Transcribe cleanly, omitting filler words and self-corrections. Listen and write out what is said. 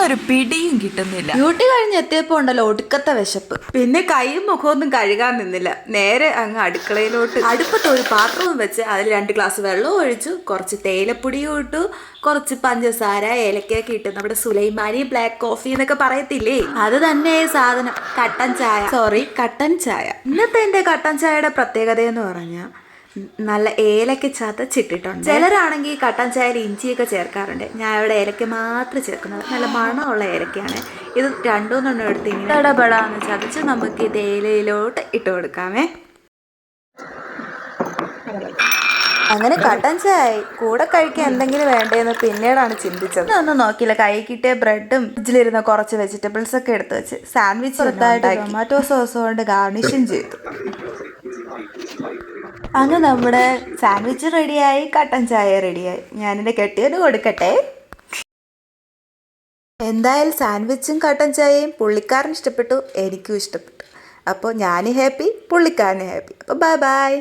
ഒന്നൊരു പിടിയും കിട്ടുന്നില്ല. ഡ്യൂട്ടി കഴിഞ്ഞ് എത്തിയപ്പോൾ ഉണ്ടല്ലോ ഒടുക്കത്തെ വിശപ്പ്. പിന്നെ കൈയും മുഖമൊന്നും കഴുകാൻ നിന്നില്ല, നേരെ അങ്ങ് അടുക്കളയിലോട്ട്. അടുപ്പത്ത് ഒരു പാത്രവും വെച്ച് അതിൽ 2 ഗ്ലാസ് വെള്ളവും ഒഴിച്ചു, കുറച്ച് തേയിലപ്പൊടിയും ഇട്ടു, കുറച്ച് പഞ്ചസാര ഏലക്കൊക്കെ ഇട്ട് നമ്മുടെ സുലൈമാനി ബ്ലാക്ക് കോഫി എന്നൊക്കെ പറയത്തില്ലേ, അത് തന്നെ സാധനം. കട്ടൻ ചായ, കട്ടൻ ചായ. ഇന്നത്തെ എൻ്റെ കട്ടൻ ചായയുടെ പ്രത്യേകത എന്ന് പറഞ്ഞാൽ നല്ല ഏലക്ക ചതച്ചിട്ടിട്ടുണ്ട്. ചിലരാണെങ്കിൽ കട്ടൻ ചായയിൽ ഇഞ്ചിയൊക്കെ ചേർക്കാറുണ്ട്. ഞാൻ ഇവിടെ ഏലക്ക മാത്രം ചേർക്കുന്നത്, നല്ല മണമുള്ള ഏലക്കയാണ്. ഇത് 2-3 എടുത്ത് ഇങ്ങനെ ഇടപെടാന്ന് ചതച്ച് നമുക്ക് ഈ തേയിലയിലോട്ട് ഇട്ട് കൊടുക്കാമേ. അങ്ങനെ കട്ടൻ ചായ കൂടെ കഴിക്കാൻ എന്തെങ്കിലും വേണ്ടതെന്ന് പിന്നീടാണ് ചിന്തിച്ചത്. ഒന്നും നോക്കിയില്ല, കൈ കിട്ടിയ ബ്രെഡും ഫ്രിഡ്ജിലിരുന്ന കുറച്ച് വെജിറ്റബിൾസ് ഒക്കെ എടുത്ത് വെച്ച് സാൻഡ്വിച്ച് ചെറുതായിട്ട് ടൊമാറ്റോ സോസ് കൊണ്ട് ഗാർണിഷും ചെയ്തു. അങ്ങ് നമ്മുടെ സാൻഡ്വിച്ച് റെഡിയായി, കട്ടൻ ചായ റെഡിയായി. ഞാനെൻ്റെ കെട്ടിയത് കൊടുക്കട്ടെ. എന്തായാലും സാൻഡ്വിച്ചും കട്ടൻ ചായയും പുള്ളിക്കാരന് ഇഷ്ടപ്പെട്ടു, എനിക്കും ഇഷ്ടപ്പെട്ടു. അപ്പോൾ ഞാൻ ഹാപ്പി, പുള്ളിക്കാരന് ഹാപ്പി. അപ്പോൾ ബൈ ബൈ.